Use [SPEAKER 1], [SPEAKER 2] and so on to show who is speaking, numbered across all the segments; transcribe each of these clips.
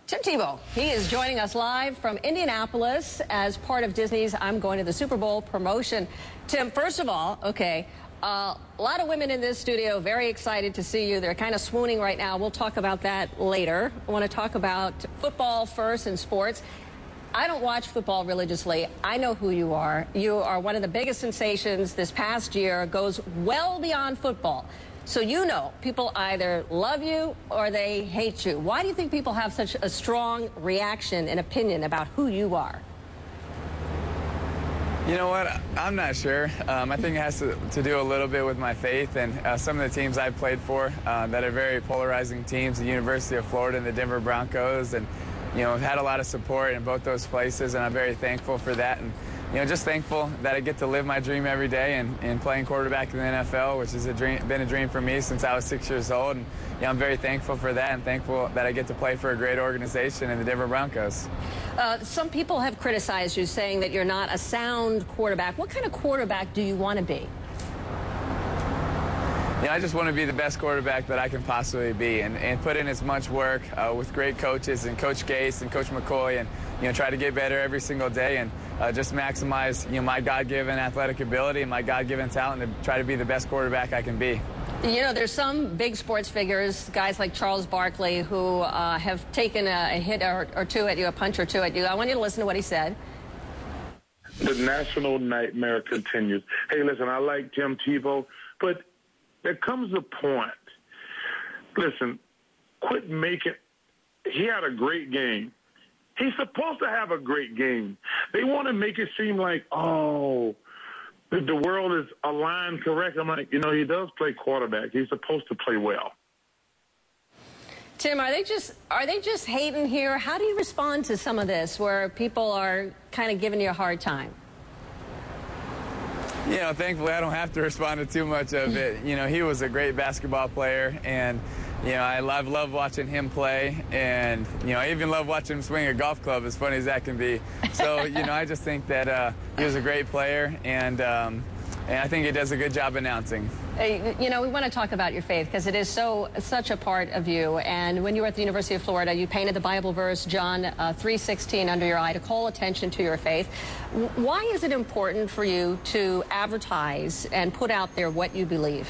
[SPEAKER 1] Tim Tebow, he is joining us live from Indianapolis as part of Disney's I'm Going to the Super Bowl promotion. Tim, first of all, okay, a lot of women in this studio, very excited to see you. They're kind of swooning right now. We'll talk about that later. I want to talk about football first and sports. I don't watch football religiously. I know who you are. You are one of the biggest sensations this past year, goes well beyond football. So you know, people either love you or they hate you. Why do you think people have such a strong reaction and opinion about who you are?
[SPEAKER 2] You know what? I'm not sure. I think it has to do a little bit with my faith and some of the teams I've played for that are very polarizing teams, the University of Florida and the Denver Broncos. And, you know, I've had a lot of support in both those places, and I'm very thankful for that. And, you know, just thankful that I get to live my dream every day and playing quarterback in the NFL, which has been a dream for me since I was 6 years old. And, you know, I'm very thankful for that and thankful that I get to play for a great organization in the Denver Broncos.
[SPEAKER 1] Some people have criticized you, saying that you're not a sound quarterback. What kind of quarterback do you want to be?
[SPEAKER 2] You know, I just want to be the best quarterback that I can possibly be and put in as much work with great coaches and Coach Gase and Coach McCoy and, you know, try to get better every single day and just maximize, you know, my God-given athletic ability and my God-given talent to try to be the best quarterback I can be.
[SPEAKER 1] You know, there's some big sports figures, guys like Charles Barkley, who have taken a hit or two at you, a punch or two at you. I want you to listen to what he said.
[SPEAKER 3] The national nightmare continues. Hey, listen, I like Tim Tebow, but there comes a point. Listen, quit making. He had a great game. He's supposed to have a great game. They want to make it seem like, oh, the world is aligned correct. I'm like, you know, he does play quarterback. He's supposed to play well.
[SPEAKER 1] Tim, are they just hating here? How do you respond to some of this where people are kind of giving you a hard time?
[SPEAKER 2] You know, thankfully I don't have to respond to too much of it. You know, he was a great basketball player, and, you know, I love watching him play, and, you know, I even love watching him swing a golf club, as funny as that can be. So, you know, I just think that he was a great player, and I think he does a good job announcing.
[SPEAKER 1] You know, we want to talk about your faith because it is such a part of you. And when you were at the University of Florida, you painted the Bible verse, John 3:16, under your eye to call attention to your faith. Why is it important for you to advertise and put out there what you believe?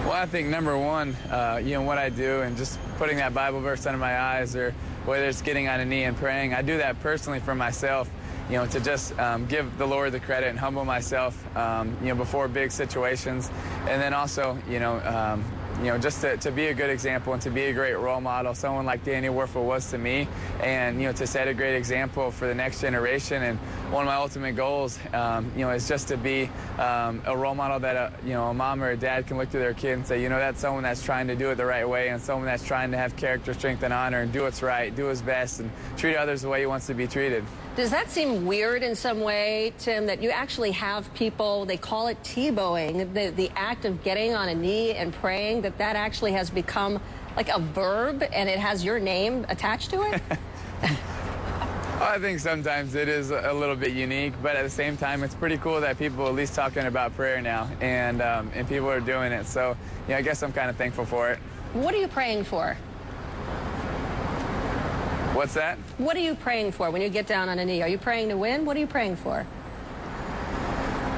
[SPEAKER 2] Well, I think number one, you know, what I do and just putting that Bible verse under my eyes, or whether it's getting on a knee and praying, I do that personally for myself. You know, to just give the Lord the credit and humble myself, you know, before big situations. And then also, you know, just to be a good example and to be a great role model, someone like Daniel Werfel was to me, and, you know, to set a great example for the next generation. And one of my ultimate goals, you know, is just to be a role model that, you know, a mom or a dad can look to their kid and say, you know, that's someone that's trying to do it the right way and someone that's trying to have character, strength, and honor and do what's right, do his best, and treat others the way he wants to be treated.
[SPEAKER 1] Does that seem weird in some way, Tim, that you actually have people, they call it Tebowing, the act of getting on a knee and praying, that actually has become like a verb and it has your name attached to it?
[SPEAKER 2] I think sometimes it is a little bit unique, but at the same time, it's pretty cool that people are at least talking about prayer now, and people are doing it. So, you know, I guess I'm kind of thankful for it.
[SPEAKER 1] What are you praying for?
[SPEAKER 2] What's that?
[SPEAKER 1] What are you praying for when you get down on a knee? Are you praying to win? What are you praying for?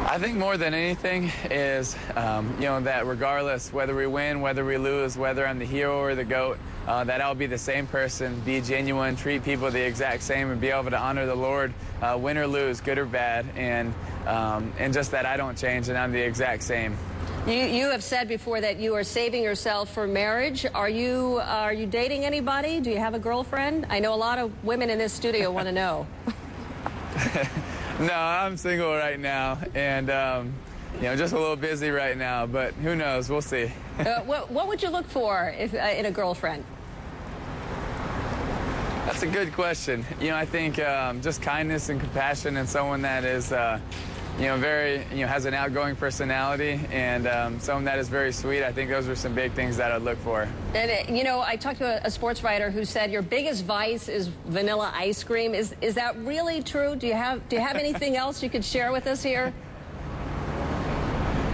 [SPEAKER 2] I think more than anything is, you know, that regardless whether we win, whether we lose, whether I'm the hero or the GOAT, that I'll be the same person, be genuine, treat people the exact same, and be able to honor the Lord, win or lose, good or bad, and just that I don't change and I'm the exact same.
[SPEAKER 1] You have said before that you are saving yourself for marriage. Are you dating anybody? Do you have a girlfriend? I know a lot of women in this studio want to know.
[SPEAKER 2] No, I'm single right now, and you know, just a little busy right now. But who knows? We'll see.
[SPEAKER 1] What would you look for if in a girlfriend?
[SPEAKER 2] That's a good question. You know, I think just kindness and compassion, and someone that is, you know, very, you know, has an outgoing personality, and someone that is very sweet. I think those are some big things that I'd look for.
[SPEAKER 1] And you know, I talked to a sports writer who said your biggest vice is vanilla ice cream. Is that really true? Do you have anything else you could share with us here?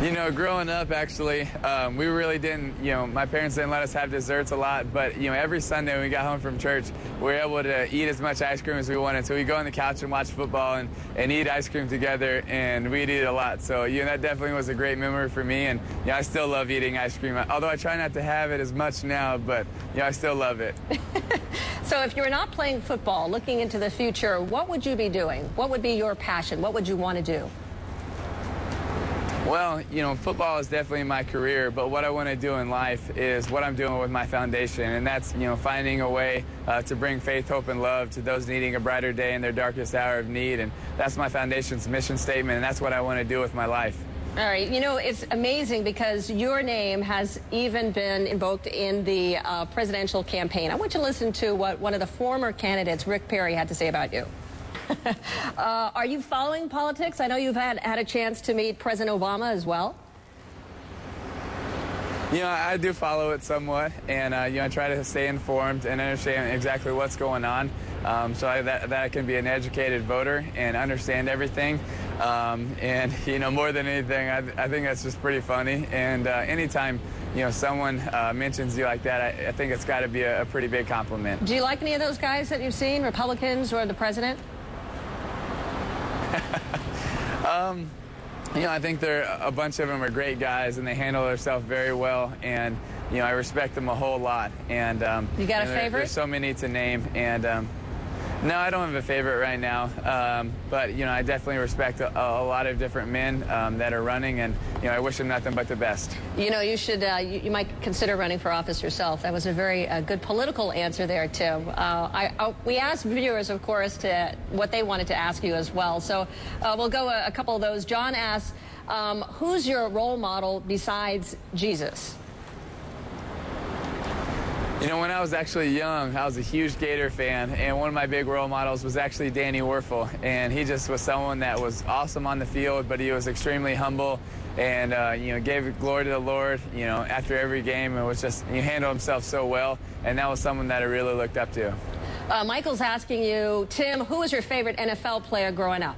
[SPEAKER 2] You know, growing up, actually, we really didn't, my parents didn't let us have desserts a lot, but, every Sunday when we got home from church, we were able to eat as much ice cream as we wanted. So we'd go on the couch and watch football and eat ice cream together, and we'd eat a lot. So, that definitely was a great memory for me, and, I still love eating ice cream. Although I try not to have it as much now, but, I still love it.
[SPEAKER 1] So if you're not playing football, looking into the future, what would you be doing? What would be your passion? What would you want to do?
[SPEAKER 2] Well, football is definitely my career, but what I want to do in life is what I'm doing with my foundation, and that's, finding a way to bring faith, hope, and love to those needing a brighter day in their darkest hour of need, and that's my foundation's mission statement, and that's what I want to do with my life.
[SPEAKER 1] All right. It's amazing because your name has even been invoked in the presidential campaign. I want you to listen to what one of the former candidates, Rick Perry, had to say about you. Are you following politics? I know you've had a chance to meet President Obama as well.
[SPEAKER 2] I do follow it somewhat, and I try to stay informed and understand exactly what's going on, so that I can be an educated voter and understand everything. And more than anything, I think that's just pretty funny. And anytime someone mentions you like that, I think it's got to be a pretty big compliment.
[SPEAKER 1] Do you like any of those guys that you've seen, Republicans or the president?
[SPEAKER 2] I think a bunch of them are great guys, and they handle themselves very well, and I respect them a whole lot. And
[SPEAKER 1] you got a favorite?
[SPEAKER 2] There's so many to name, and no, I don't have a favorite right now, but I definitely respect a lot of different men that are running, and I wish them nothing but the best.
[SPEAKER 1] You should you might consider running for office yourself. That was a very good political answer there, Tim. We asked viewers, of course, to what they wanted to ask you as well. So we'll go a couple of those. John asks, who's your role model besides Jesus?
[SPEAKER 2] When I was actually young, I was a huge Gator fan, and one of my big role models was actually Danny Werfel, and he just was someone that was awesome on the field, but he was extremely humble and, gave glory to the Lord, after every game, and was just, he handled himself so well, and that was someone that I really looked up to.
[SPEAKER 1] Michael's asking you, Tim, who was your favorite NFL player growing up?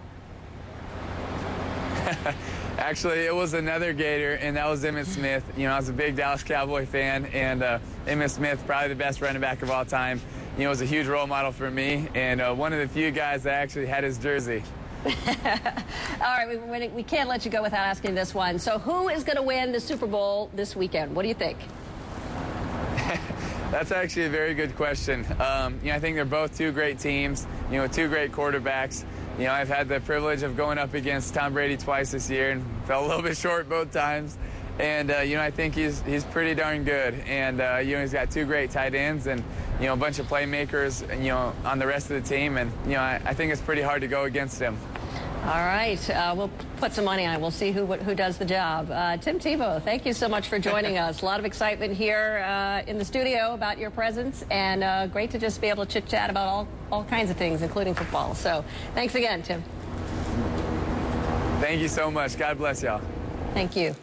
[SPEAKER 2] Actually, it was another Gator, and that was Emmitt Smith. I was a big Dallas Cowboy fan, and Emmitt Smith, probably the best running back of all time, was a huge role model for me, and one of the few guys that actually had his jersey.
[SPEAKER 1] All right, we can't let you go without asking this one. So who is going to win the Super Bowl this weekend? What do you think?
[SPEAKER 2] That's actually a very good question. I think they're both two great teams, two great quarterbacks. I've had the privilege of going up against Tom Brady twice this year and fell a little bit short both times. And, I think he's pretty darn good. And, he's got two great tight ends and, a bunch of playmakers, on the rest of the team. And, I think it's pretty hard to go against him.
[SPEAKER 1] All right. We'll put some money on it. We'll see who does the job. Tim Tebow, thank you so much for joining us. A lot of excitement here in the studio about your presence, and great to just be able to chit-chat about all kinds of things, including football. So thanks again, Tim.
[SPEAKER 2] Thank you so much. God bless y'all.
[SPEAKER 1] Thank you.